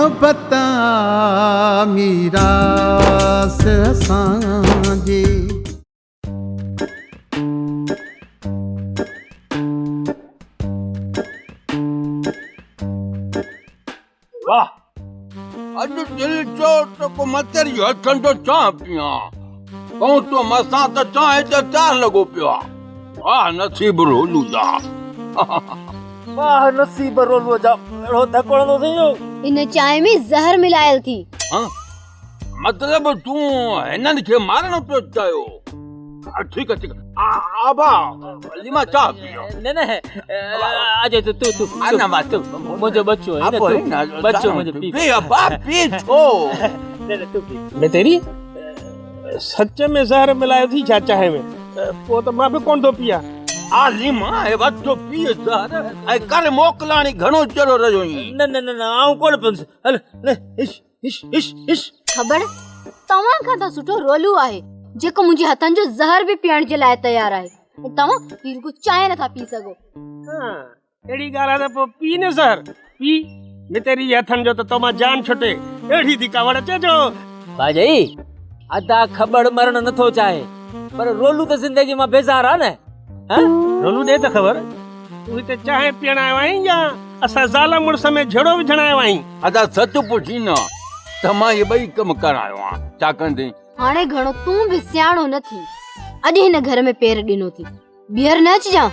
मोहब्बत मीरास असांजे। वाह अज दिल चो तो को मतेरी हथन तो चाह पिया कहूं तो मसा तो चाह ते चार लगो पिया। वाह नसीब रोलू जा वाह नसीब रोलू जा रो धकोड़ो थियो। इन चाय में जहर मिलायल थी। हां मतलब तू हिनन के मारण तो चायो। ठीक है आबा लिमा चाह पियो। ने ने अजय तू आना बात तू मुझे बच्चो है ना तू बच्चो मुझे पी अब्बा पी छो। ने तू पी मैं तेरी सच में जहर मिलायो थी चाचा है में वो तो मां भी कौन दो पिया आ लिमा ए बच्चो पी जहर ए कर मोकलानी घणो चलो रयो। न न न आऊ कोन पंस हल ले इश इश इश इश खबर तवा का तो सुठो रोलू आहे जेको मुझे हथन जो जहर भी पियण के लाए तैयार आहे। तवा पीर को चाय न था पी सको। हां एड़ी गाला तो पी ने सर पी मैं तेरी हथन जो तो तमा जान छुटे एड़ी दी कावड़ चजो भाई अदा खबर मरण न थो चाहे पर रोलू तो जिंदगी में बेजार आ ने। हां रोलू दे तो खबर तू ते चाहे पियण आयो आई या असा जाला मुड़स में झड़ो विझण आयो आई। अदा सच पुछी न तमा ये बई कम करायो आ चा कंदे हाणे घणो तू भी सियाणो न थी अज हिन घर में पैर डिनो थी बियर न अच जा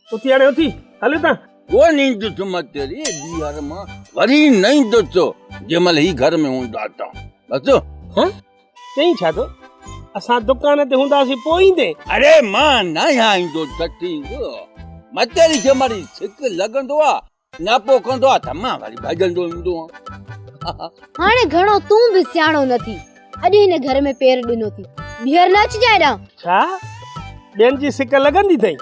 उठी आणे उठी हले ता वो नींद तुम तेरी बिहार में वरी नहीं दोचो जेमल ही घर में हुंदा था बस। हां कहीं छा तो असा दुकान ते हुंदासी पोईंदे। अरे मां ना आई दो सटी मतेरी जमरी सिक लगंदो आ ना पोखंदो आ तमा वाली भजंदो इंदो। हाणे घणो तू भी सियाणो न थी अज हिन घर में पैर डिनो थी बियर न अच जाएडा। छा बेन जी सिक लगंदी थई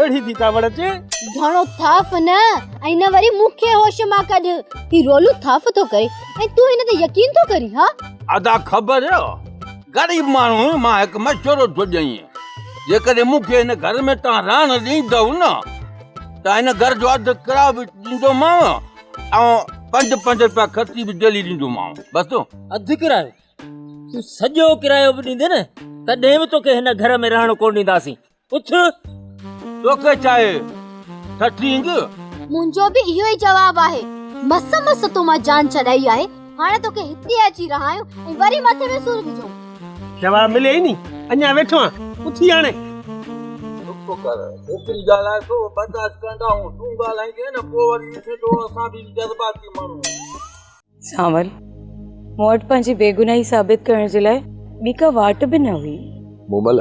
एड़ी थी कावड़ चे घणो थाफ न ऐ न वरी मुखे होश मा कढ ही रोलू थाफ तो करे ऐ तू इन ते यकीन तो करी। हां अदा खबर है गरीब मानू मां एक मशवरो तो जई जे करे मुखे इन घर में ता रान दी दउ न ता इन घर जो अध करा भी दिंदो मां आ 5 रुपया खर्ची भी डेली दिंदो मां बस। अध किरायो तू सजो किरायो भी दींदे न तडे भी तोके हिन घर में रहण कोन दींदासी पुछ तोके चाहे सटींग मुंजो भी इहो ही जवाब आहे। मस मस तो मा जान छडाई आहे हाणे तोके हिते अची रहा आयो ऐ वरी माथे में सूर विझो। जवाब मिले ही नहीं अन्या बैठो उठी आने रुको कर ओकरी गाला तो बर्दाश्त कंदा हूं तू गालाएंगे न पो वरी इथे तो असा भी जज्बाती मानू। सावल मोट पंजी बेगुनाही साबित करने जे लाए बी का वाट भी न हुई। मुमल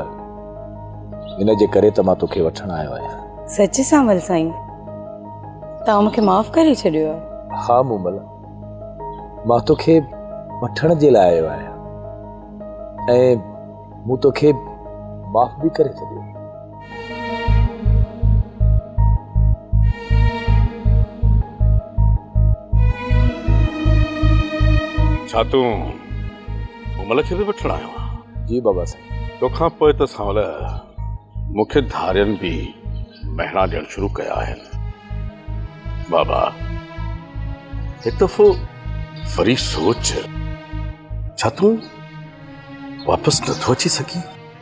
इन जे करे त मां तोखे वठण आयो आहियां। सच सावल साईं ता मूंखे माफ करे छडियो आहे। हाँ मुमल मां तोखे वठण जे लाइ आयो आहियां ऐं मूं तोखे माफ भी करे छडियो। छा तू मुमल खे भी वठण आयो आहे? जी बाबा साईं। तोखां पोइ त सावल मूंखे धारियन भी महना ॾियण शुरू कया आहिनि। बाबा हिकु दफ़ो वरी सोच छा तूं वापस नथो अची सघीं?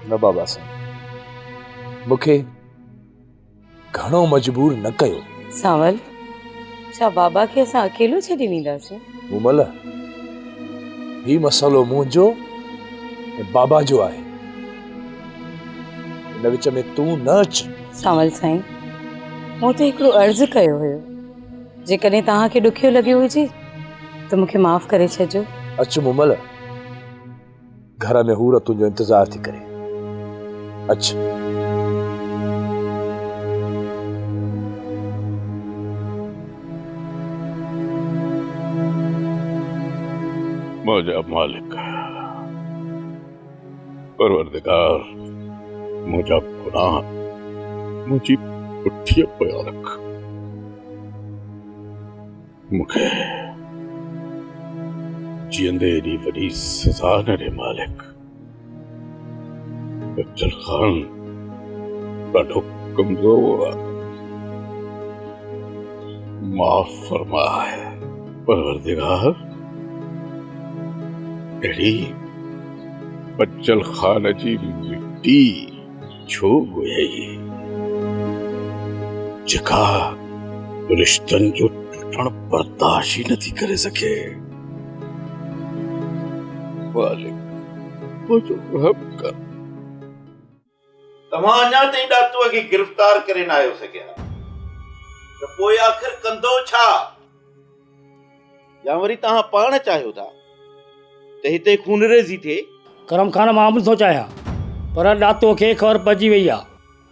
न बाबा साईं मूंखे घणो मजबूर न कयो। सावल छा बाबा खे असां अकेलो छॾे वेंदासीं? मुमल ही मसलो मुंहिंजो ऐं बाबा जो आहे इन विच में तूं न अच। सावल साईं मूं त हिकिड़ो अर्ज़ु कयो हुयो जेकॾहिं तव्हांखे ॾुखियो लॻियो हुजे त मूंखे माफ़ करे छॾिजो। अच मुमल घर में हूर तुंहिंजो इंतज़ार थी करे अच। मुझा मालिक परवरदिगार मुझा गुनाह मुझी पुठिया पया रख मुखे जींदे एडी वडी सजा न रे मालिक। अफजल खान ॾाढो कमज़ोर आहे माफ़ फरमा परवरदिगार, अहिड़ी बच्चल खान जी मिट्टी छो ॻोल्ही जेका रिश्तनि जो टुटण बर्दाश्त ही नथी करे सके। मालिक मुझो रहम कर। तव्हां अञा ताईं ॾातूअ खे गिरफ़्तार करे न आहियो सघिया त पोइ आख़िर कंदो छा? या वरी तव्हां पाण चाहियो था त हिते खूनरेज़ी थिए? करम खान मां बि थो चाहियां, पर ॾातो खे ख़बर पइजी वई आहे।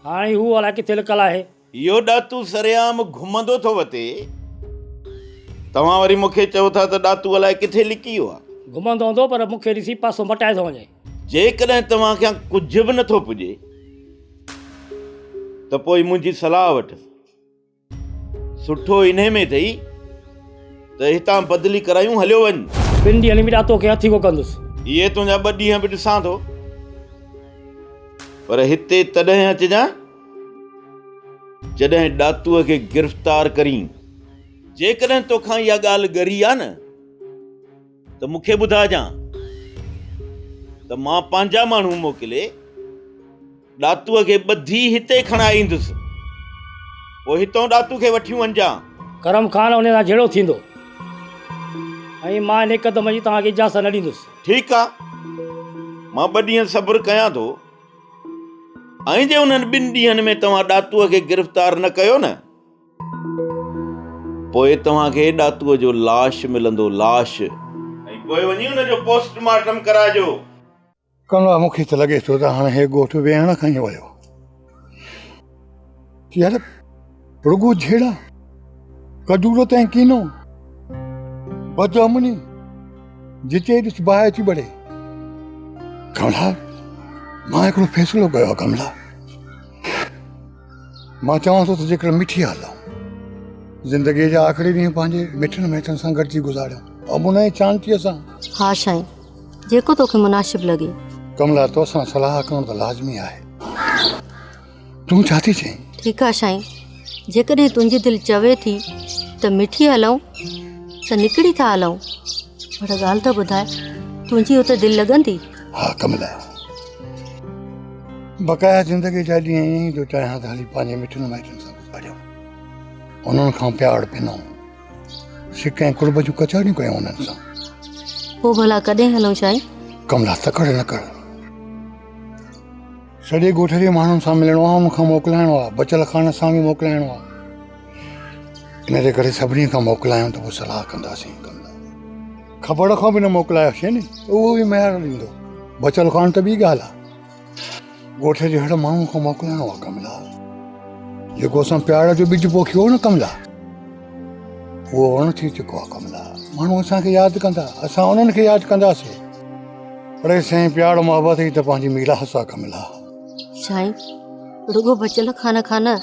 हाणे हू अलाए किथे लिकल आहे। इहो ॾातू सरेआम घुमंदो थो वते। तव्हां वरी मूंखे चओ था त ॾातू अलाए किथे लिकी वियो आहे। घुमंदो हूंदो, पर मूंखे ॾिसी पासो मटाए थो वञे। जेकॾहिं तव्हांखे कुझु बि नथो पुॼे त पोइ मुंहिंजी सलाह वठ। सुठो इन्हे में अथई त हितां बदिली करायूं, हलियो वञ। 2 ॾींहंनि में ॾातो खे हथी कोकंदुसि। इहे तुंहिंजा 2 ॾींहं बि ॾिसां थो, पर हिते तॾहिं अचिजांइ जॾहिं ॾातूअ खे गिरफ़्तार करीं। जेकॾहिं तोखां इहा ॻाल्हि ॻरी आहे न त मूंखे ॿुधाइजांइ त मां पंहिंजा माण्हू मोकिले ॾातूअ खे ॿधी हिते खणाए ईंदुसि। पोइ हितां ॾातू खे वठी वञजां। करम खान उन सां जहिड़ो थींदो, ऐं मां इन क़दम जी तव्हांखे इजाज़त न ॾींदुसि। ठीकु आहे, मां 2 ॾींहं सब्र कयां थो। ऐं जे उन्हनि 2 ॾींहंनि में तव्हां ॾातूअ खे गिरफ़्तार न कयो न, पोइ तव्हांखे ॾातूअ जो लाश मिलंदो, लाश। ऐं पोइ वञी हुनजो पोस्टमार्टम कराइजो। कमला, मूंखे त लॻे थो त हाणे हे ॻोठ वेहण खां ई वियो। यार रुगो झेड़ा कजूरो ताईं कीनो बदअमनी जिते ॾिस बाहि अची बढ़े। कमला, मां हिकिड़ो फ़ैसिलो कयो आहे। कमला, मां चवां थो त जेकर मिठी हालूं, ज़िंदगीअ जा आख़िरी ॾींहं पंहिंजे मिठनि माइटनि सां गॾिजी गुज़ारियूं, अमुन ऐं चांतीअ सां। हा साईं, जेको तोखे मुनासिब लॻे। कमला, तोसां सलाह करणु त लाज़मी आहे। तूं छा थी चईं? ठीकु आहे साईं, जेकॾहिं तुंहिंजी दिलि चवे थी त मिठी हलूं त निकिरी था हलूं, पर ॻाल्हि त ॿुधाए, तुंहिंजी हुते दिलि लॻंदी? हा कमला, बक़ाया ज़िंदगी जा ॾींहं ईअं ई जो चाहियां त हली पंहिंजे मिठनि माइटनि सां गुज़ारियूं, उन्हनि खां प्यार पिनूं, सिक ऐं कुर्ब जूं कचाड़ियूं कयूं उन्हनि सां। पोइ भला कॾहिं हलूं साईं? कमला, तकड़ न कर। सॼे ॻोठ जे माण्हुनि सां मिलणो आहे, उनखां मोकिलाइणो आहे, बचल खान सां बि मोकिलाइणो आहे। इन जे करे सभिनी खां मोकिलायूं त पोइ सलाह कंदासीं। कमला, ख़बर खां बि न मोकिलायोसीं नी, उहो बि महिर ॾींदो। बचल खान त ॿी ॻाल्हि आहे, ॻोठ जे हर माण्हू खां मोकिलाइणो आहे। कमला, जेको असां प्यार जो ॿिज पोखियो न कमला, उहो वण थी चुको आहे। कमला, माण्हू असांखे यादि कंदा, असां उन्हनि खे यादि कंदासीं, पर साईं प्यार मोहबत ई त पंहिंजी मीरास आहे। कमला साईं, रुगो बचल खान न,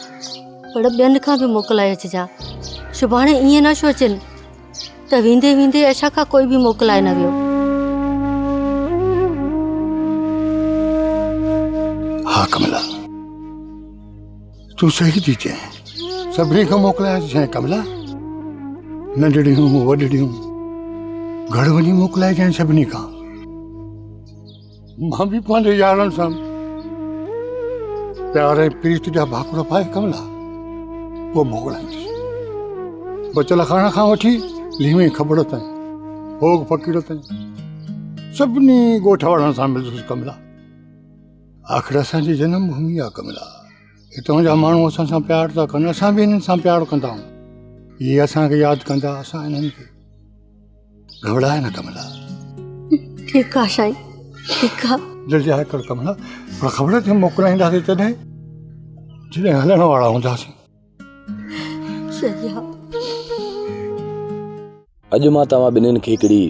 पर ॿियनि खां बि मोकिलाए अचिजां। सुभाणे ईअं न सोचनि त वेंदे वेंदे असां खां कोई बि मोकिलाए न वियो। हा कमला, तूं सही थी चएं, सभिनी खां मोकिलाए अचिजांइ। कमला, नंढड़ियूं वॾड़ियूं घर वञी मोकिलाइजांइ सभिनी खां। मां बि पंहिंजे यारनि सां प्यार ऐं प्रीत जा भाकुर पाए कमला उहो मोकिलाईंदुसि। बचल खान खां वठी लीमे ख़बर ताईं, भोग फ़क़ीर ताईं, सभिनी ॻोठ वारनि सां मिलंदुसि। कमला, आख़िर असांजी जनम भूमि आहे। कमला, हितां जा माण्हू असां सां प्यार था कनि, असां बि हिननि सां प्यार कंदा आहियूं। इहे असांखे यादि कंदा, असां हिननि खे। घबराए न कमला। ठीकु आहे साईं, ठीकु आहे। जल्दी आए कर कमला, पर ख़बर अथई मोकिलाईंदासीं तॾहिं जॾहिं हलण वारा हूंदासीं। सही आहे। अॼु मां तव्हां ॿिन्हिनि खे हिकिड़ी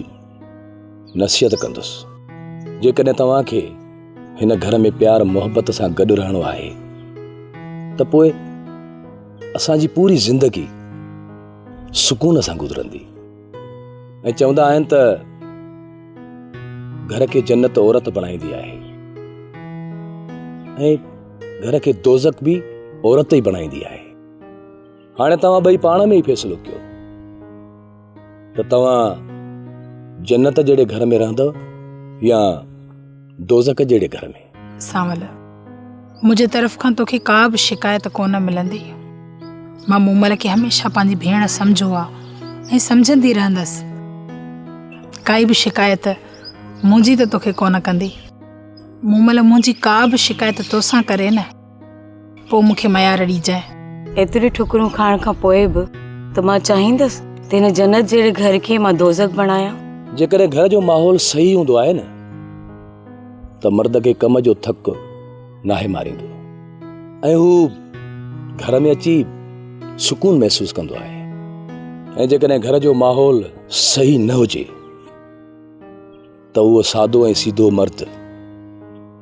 नसीहत कंदुसि। जेकॾहिं तव्हांखे हिन घर में प्यार मोहबत सां गॾु रहणो आहे त पोइ असांजी पूरी ज़िंदगी सुकून सां गुज़रंदी। ऐं चवंदा आहिनि त घर खे जन्नत औरत बणाईंदी आहे ऐं घर खे दोज़ख बि औरत ई बणाईंदी आहे। हाणे तव्हां ॿई पाण में ई फ़ैसिलो कयो। त तव्हां जन्नत जहिड़े घर में रहंदव या दोज़ख जहिड़े घर में? सांवल, मुंहिंजे तरफ़ खां तोखे का बि शिकायत कोन मिलंदी। मां मूमल खे हमेशह पंहिंजी भेण सम्झो आहे ऐं सम्झंदी रहंदसि। काई बि शिकायत मुंहिंजी त तोखे कोन कंदी। मूमल मुंहिंजी का बि शिकायत तोसां करे न, पोइ मूंखे मयार ॾिजांइ। एतिरी ठुकरूं खाइण खां पोइ बि त मां चाहींदसि त हिन जन्नत जहिड़े घर खे मां दोज़ख बणायां। जेकॾहिं घर जो माहौल सही हूंदो आहे न त मर्द खे कम जो थक नाहे मारींदो ऐं हू घर में अची सुकून महसूस कंदो आहे। ऐं जेकॾहिं घर जो माहौल सही न हुजे त उहो सादो ऐं सीधो मर्द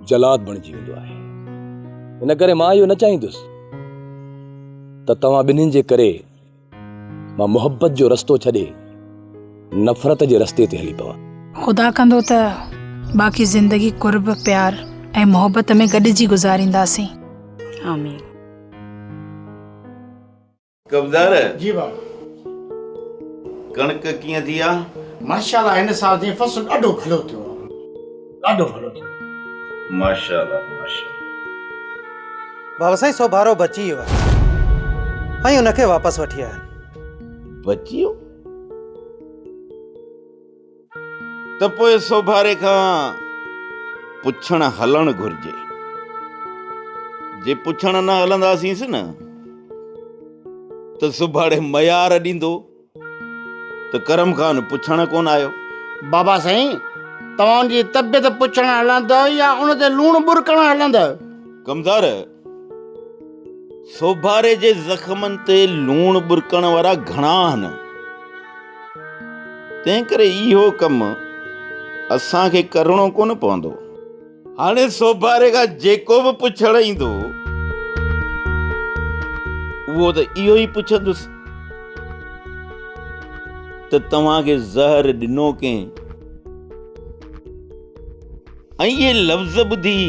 जलाद बणिजी वेंदो आहे। इन करे मां इहो न चाहींदुसि त तव्हां ॿिन्हिनि जे करे मां मोहब्बत जो रस्तो छॾे नफ़रत जे रस्ते ते हली पवां। ख़ुदा कंदो त बाक़ी ज़िंदगी कुर्ब प्यार ऐं मोहब्बत में गॾिजी गुज़ारींदासीं। आमीन। कबदार जी बाबा। कणक कीअं थी आहे? माशाल्लाह हिन साल जी फसल ॾाढो भलो थियो आहे, ॾाढो भलो थियो। माशाल्लाह माशाल्लाह। बाबा साईं सोभारो बची वियो आहे ऐं उनखे वापसि वठी आया। बची वियो त पोइ सोभारे खां पुछण हलणु घुरिजे। जे पुछण न हलंदासींसि न त सुभाणे मयार ॾींदो त करम खान पुछण कोन आयो। बाबा साईं तव्हांजी तबियत पुछण हलंदव या उन ते लूण बुरकण हलंदव? कमदार, सोभारे जे ज़ख़्मनि ते लूण बुरकण वारा घणा आहिनि। तंहिं करे इहो कमु असांखे करणो कोन पवंदो। हाणे सोभारे खां जेको बि पुछण ईंदो उहो त इहो ई पुछंदुसि त तव्हांखे ज़हर ॾिनो कंहिं, ऐं इहे लफ़्ज़ ॿुधी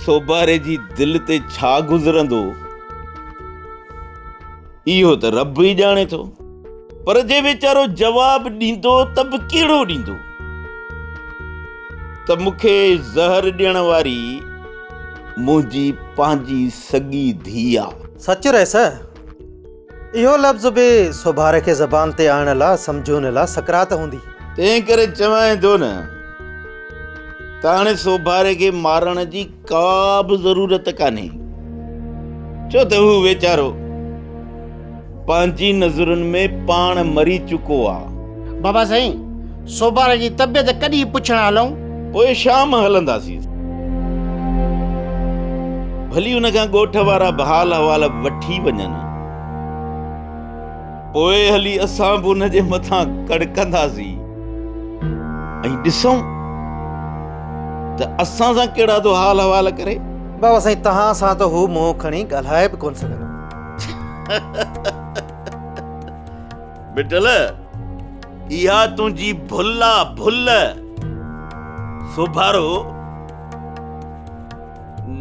सोभारे जी दिलि ते छा गुज़रंदो इहो त रब ई ॼाणे थो। पर जे वीचारो जवाब ॾींदो त बि कहिड़ो ॾींदो त मूंखे ज़हर ॾियण वारी मुंहिंजी पंहिंजी सॻी धीउ आहे। सच रहेस इहो लफ़्ज़ बि सोभारे खे ज़बान ते आणण लाइ सम्झून लाइ सकरात हूंदी। तंहिं करे चवां थो न त हाणे सोभारे खे मारण जी का बि ज़रूरत कान्हे, छो त हू वीचारो पंहिंजी नज़रुनि में पाण मरी चुको आहे। बाबा साईं सोभारे जी तबियत कॾहिं पुछण हलूं? पोइ शाम हलंदासीं। भली हुन खां ॻोठ वारा बहाल हवाल वठी वञनि, पोइ हली असां बि हुन जे मथां कड़कंदासीं ऐं ॾिसूं त असां सां कहिड़ा थो हाल हवाल करे। बाबा साईं तव्हां सां त हू मुंहुं खणी ॻाल्हाए बि कोन सघंदो। बिटल इहा तुंहिंजी भुल आहे, भुल। सोभारो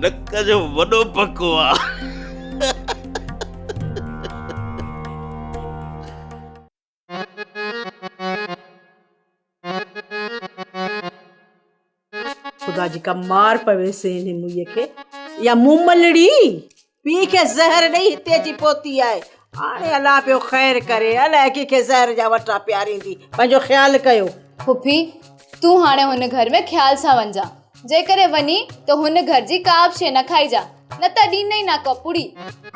नक जो वॾो पको आहे। खुदा जी का मार पवे से हिन मुईअ खे या मूमलड़ी पी खे ज़हर ॾेई हिते अची पहुती आहे। हाणे अलाह पियो ख़ैर करे, अलाए कंहिंखे ज़हर जा वटा पियारींदी। पंहिंजो ख़्यालु कयो। फुफी तूं हाणे हुन घर में ख़्याल सां वञा, जेकरे वञी त हुन घर जी का बि शइ न खाइजा, न त ॾींदई ना कपुड़ी।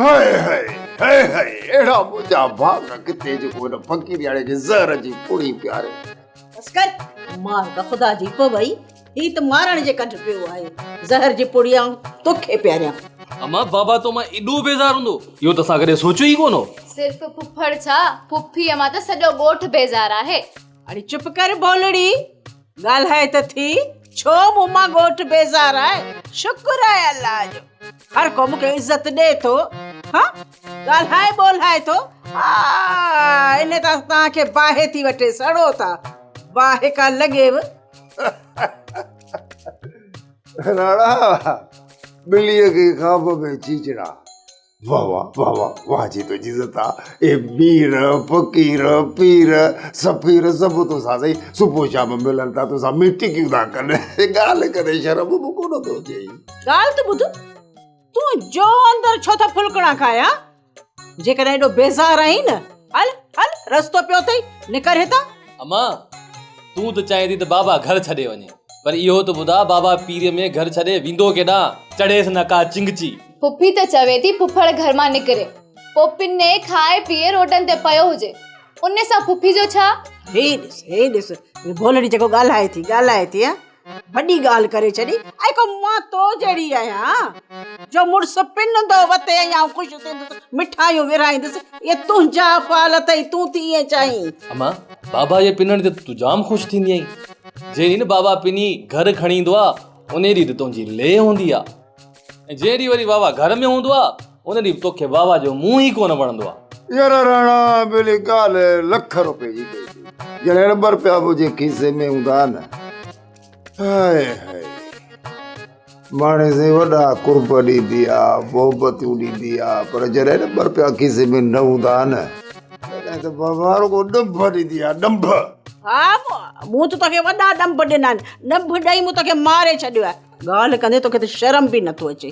हाय हाय हाय हाय एड़ा मुंहिंजा भाग किथे जेको न फ़क़ीर यारे खे ज़हर जी पुड़ी पियारे। बस कर मार का खुदा जी पवई, ही त मारण जे कढ पियो आहे। ज़हर जी पुड़ी तोखे पियारियां। अमा बाबा तो मां एॾो बेज़ार हूंदो इहो त असां कॾहिं सोचियो ई कोन हो। सिर्फ़ फुफड़ छा, फुफी मां त सॼो ॻोठ बेज़ार आहे। अरे चुप कर बोलड़ी, ॻाल्हाए त थी। छो मूं मां ॻोठ बेज़ार आहे? शुक्र आहे अल्लाह जो, हर को मूंखे इज़त ॾे थो। हाँ ॻाल्हाए ॿोल्हाए थो। इन त तव्हांखे बाहि थी वठे, सड़ो था। बाहि का लॻेव राणा ॿिलीअ खे खांब में चीचड़ा, वाह वाह वाह वाह वाह जी तुझी ज़ता ए मीर फ़कीर पीर सफ़ीर सभु तोसां सही सुबुह शाम मिलनि था तोसां मिटी क्यों था कनि ॻाल्हि करे शर्म बि कोन थो अचे। ॻाल्हि त ॿुध, तूं जो अंदरि छो था फुलकड़ा खाया? जेकॾहिं एॾो बेज़ार आहीं न, हल हल रस्तो पियो अथई, निकर हितां। अम्मा तूं त चाहे थी त बाबा घर छॾे वञे, पर इहो त ॿुधा बाबा पीर में घर छॾे वेंदो केॾां, चढ़ेसि न का चिंगची। पुफी त चवे थी पुफड़ घर मां निकिरे, पोइ पिने खाए पीए रोडनि ते पियो हुजे, उन सां पुफी जो छा? हे ॾिस भोलड़ी जेको ॻाल्हाए थी हा? वॾी ॻाल्हि करे छॾी। ऐं को मां तो जहिड़ी आहियां जो मुड़ुसु पिनंदो वते या ख़ुशि थींदुसि, मिठाइयूं विराईंदुसि, इहे तुंहिंजा फ़ाल अथई, तूं थी ईअं चाहीं। अम्मा बाबा ये पिनण ते तूं जाम ख़ुशि थींदी आहीं। जेॾी न बाबा पिनी घर खणी ईंदो आहे उन ॾींहुं त तुंहिंजी ले हूंदी आहे, ऐं जेॾी वरी बाबा घर में हूंदो आहे उन ॾींहुं तोखे बाबा जो मुंहुं ई कोन वणंदो आहे। यार राणा बेली ॻाल्हि लख रुपए जी कई थी, ॼण ॿ रुपया मुंहिंजे खीसे में हूंदा न। हाय हाय माणे से वॾा कुर्ब ॾींदी आहे, मोहबतूं ॾींदी आहे, पर जॾहिं न 2 रुपया खीसे में न हूंदा न तॾहिं त बाबा रुॻो ॾंभ ॾींदी आहे, ॾंभ। हा मूं त तोखे वॾा ॾंभ ॾिना आहिनि, ॾंभ ॾेई मूं तोखे मारे छॾियो आहे। ॻाल्हि कंदे तोखे त शर्म बि नथो अचे।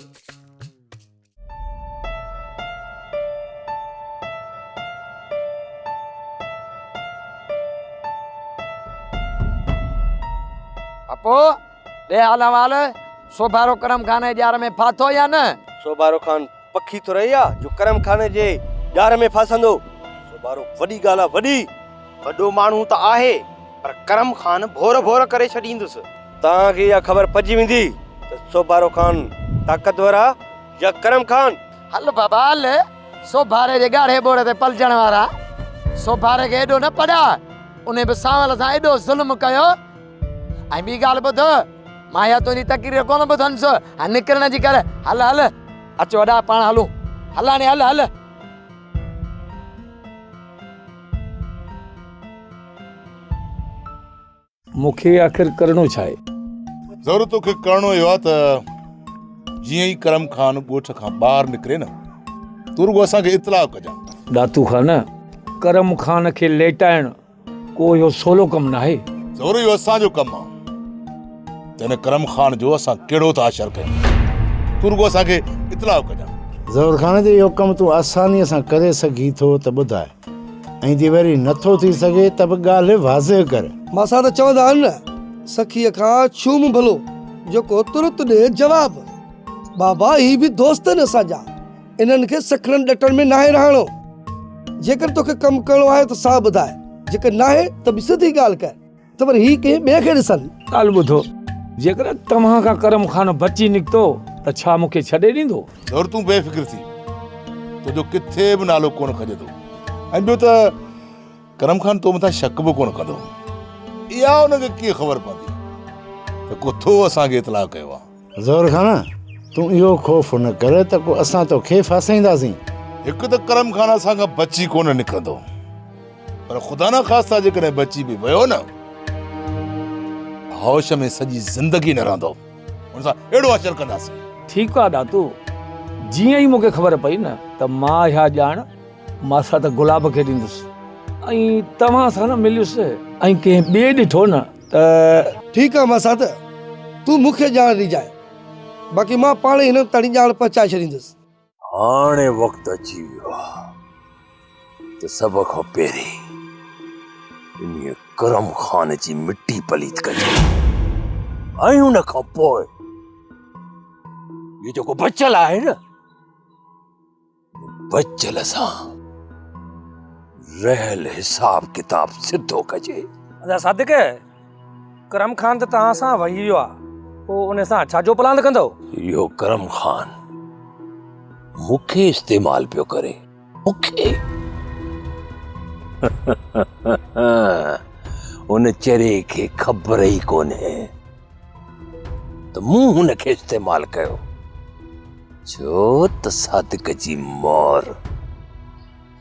अपो दे हाल हवाल सोभारो करम खाने जार में फाथो या न? सोभारो खान पखी तो रही जो करम खाने जे जार में फासंदो। सोभारो वडी गाला वडी वडो मानू त आहे, पर करम खान भोर भोर करे छडींदुसि। तां के या खबर पजी वेंदी त सोभारो खान ताकतवर आ या करम खान। हल बाबा हल, सोभारे जे गाढ़े बोड़े ते पलजण वारा सोभारे के एडो न पड़ा, उन्हें बि सावल सां एडो ज़ुल्म कयो। ऐं ॿी ॻाल्हि ॿुध, मां या तुंहिंजी तकरीर कोन ॿुधनसि, निकिरण जी कर। हल हल अचो वॾा पाण हलूं, हलाने हल हल। मूंखे आख़िर करणो छा आहे? ज़रूरु तोखे करणो इहो आहे त जीअं ई करम खान ॻोठ खां ॿाहिरि निकिरे न, तूं रुॻो असांखे इतलाउ कजां। दातू खान करम खान खे लेटाइण को इहो सवलो कमु न आहे। ज़रूरु इहो असांजो कमु आहे त हिन करम खान जो असां कहिड़ो था असरु कयूं, तूं रुॻो असांखे इतलाउ कजां। ज़रूरु खान जो इहो कमु तूं आसानीअ सां करे सघी थो त ॿुधाए, ऐं जे वरी नथो थी सघे त बि ॻाल्हि वाज़े कर। मां त चवंदा आहिनि न, सखीअ खां छूम भलो जेको तुरत ॾे जवाब। बाबा ही बि दोस्त आहिनि असांजा, इन्हनि खे सखड़नि ॾटण में नाहे रहणो। जेकर तोखे कमु करिणो आहे त सां ॿुधाए, जेकर नाहे त बि सिधी ॻाल्हि कर, त वरी ही कंहिं ॿिए खे ॾिसनि। ॻाल्हि ॿुधो, जेकर तव्हां खां करम खान बची निकितो त छा मूंखे छॾे ॾींदो? ज़रूरु तूं बेफ़िक्र थी, तुंहिंजो किथे बि नालो कोन खजे थो, ऐं ॿियो त करम खान तो मथां शक बि कोन कंदो। इहा हुनखे कीअं ख़बर पवंदी त को थो असांखे इतलाउ कयो आहे? ज़रूरु खान तूं इहो ख़ौफ़ न कर त को असां तोखे फासाईंदासीं। हिकु त करम खान असां खां बची कोन निकिरंदो, पर ख़ुदा न ख़ास्ता जेकॾहिं बची बि वियो न, होश में सॼी ज़िंदगी न रहंदो, हुन सां अहिड़ो असरु कंदासीं। ठीकु आहे दातू, जीअं ई मूंखे ख़बर पई न त मां इहा ॼाण मासा त गुलाब खे ॾींदुसि, ऐं तव्हां सां न मिलियुसि, ऐं कंहिं ॿिए ॾिठो न त ठीकु आहे मासा त तूं मूंखे ॼाण ॾिजाए, बाक़ी मां पाण हिन ताणी ॼाण पहुचाए छॾींदुसि। हाणे वक़्तु अची वियो आहे त सभ खां पहिरीं इन करम खान जी मिटी पलीत कजे, ऐं हुन खां पोइ ये जेको बचल आहे न, बचल सां रहल हिसाब किताब सिद्धो कजे। अदा सादिक करम खान त तव्हां सां वही वियो आहे, पोइ उन सां छा जो प्लान कंदो? इहो करम खान मूंखे इस्तेमाल पियो करे, मूंखे। उन चेरे खे ख़बर ई कोन्हे त मूं हुनखे इस्तेमाल कयो, छो त सादिक जी मोर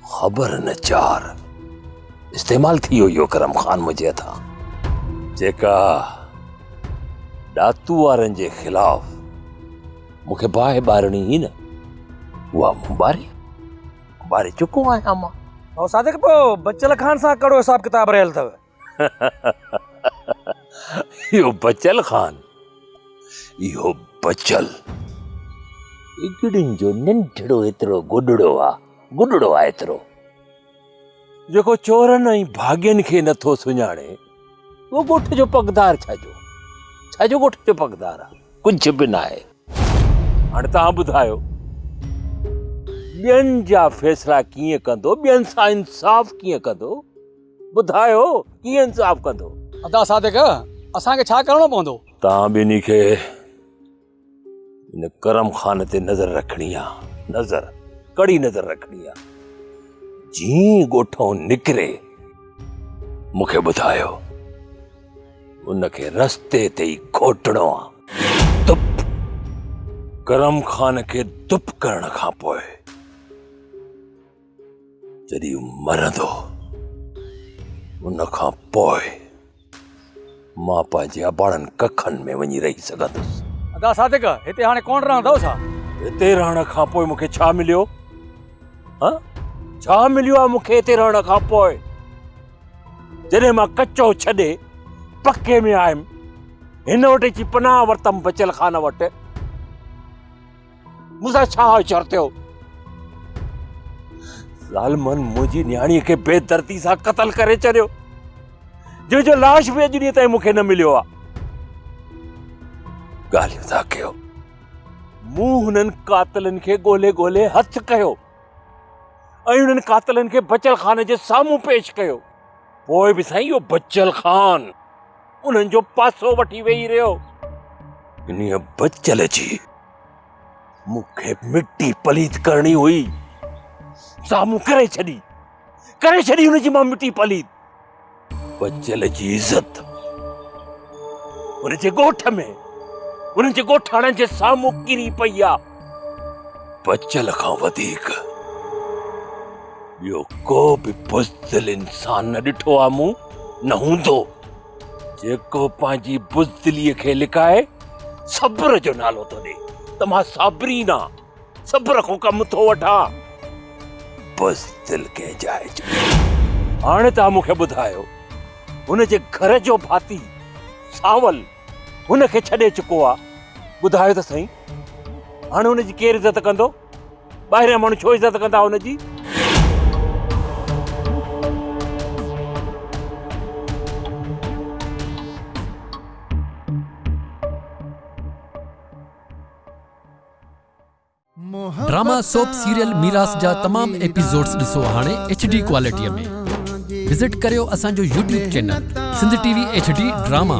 ख़बर न चार इस्तेमाल थी वियो करम खान मुंहिंजे हथां, जेका दातू वारनि जे ख़िलाफ़ मूंखे बाहि ॿारणी ही न, उहा बारे चुको आहियां मां। और सादिक पो बच्चल खान सां कड़ो हिसाब किताब रहियल अथव। इहो बचल खान, इहो बचल इकड़िन जो नंढड़ो एतिरो गुडड़ो आहे एतिरो, जेको चोरनि ऐं भाग्यनि खे नथो सुञाणे। उहो ॻोठ जो पगदार छाजो ॻोठ जो पगदार आहे, कुझु बि न आहे। हाणे तव्हां ॿुधायो, ॿियनि जा फ़ैसिला कीअं कंदो, ॿियनि सां इंसाफ़ कीअं कंदो? ॿुधायो कीअं इंसाफ़ कंदो? अदा सादिक असांखे छा करणो पवंदो? तव्हां ॿिन्ही खे इन करम खान ते नज़र रखणी आहे, कड़ी नज़र रखणी आहे। जीअं ॻोठों निकिरे मूंखे ॿुधायो, उनखे रस्ते ते ई खोटणो आहे। दुप करम खान खे दुप करण खां पोइ जॾहिं मरंदो, उन खां पोइ मां पंहिंजे अबाड़नि कखनि में वञी रही सघंदुसि। अदा सादिक हिते हाणे कोन रहंदव छा? हिते रहण खां पोइ मूंखे छा मिलियो? छा मिलियो आहे मूंखे हिते रहण खां पोइ? जॾहिं मां कचो छॾे पके में आयुमि, हिन वटि अची पनाह वरितमि बचल खान वटि, मूंसां छा चरतियो? ज़ालिमनि मुंहिंजी न्याणीअ खे बेदर्दी सां क़तल करे छॾियो, जंहिंजो लाश बि अॼु ॾींहं ताईं मूंखे न मिलियो आहे। ॻाल्हियूं था कयो, मूं हुननि कातिलनि खे ॻोल्हे हथ कयो ऐं हुननि कातिलनि खे बचल खान जे साम्हूं पेश कयो। पोइ बि साईं इहो बचल खान उन्हनि जो पासो वठी वेही रहियो। इन बचल जी मूंखे मिट्टी पलीत करणी हुई, साम्हूं करे छॾी हुनजी मां मिट्टी पलीत। बचल जी इज़त हुनजे ॻोठ में, हुनजे ॻोठाणनि जे साम्हूं किरी पई आहे। बचल खां वधीक ॿियो को बि बुज़दिल इंसान न ॾिठो आहे मूं, न हूंदो, जेको पंहिंजी बुज़दिलीअ खे लिकाए सब्र जो नालो थो ॾे त मां साबरीन आहियां, सब्र खां कमु थो वठां। बुज़दिल कंहिं जाइ जो। हाणे तव्हां मूंखे ॿुधायो, हुनजे घर जो भाती सावल हुनखे छॾे चुको आहे। ॿुधायो त सही, हाणे हुनजी केरु इज़त कंदो? ॿाहिरियां माण्हू छो इज़त कंदा हुनजी? ड्रामा सोप सीरियल मीरास जा तमाम एपिसोड्स ॾिसो हाणे HD क्वालिटीअ में। विजिट करियो असांजो YouTube channel Sindh TV HD drama.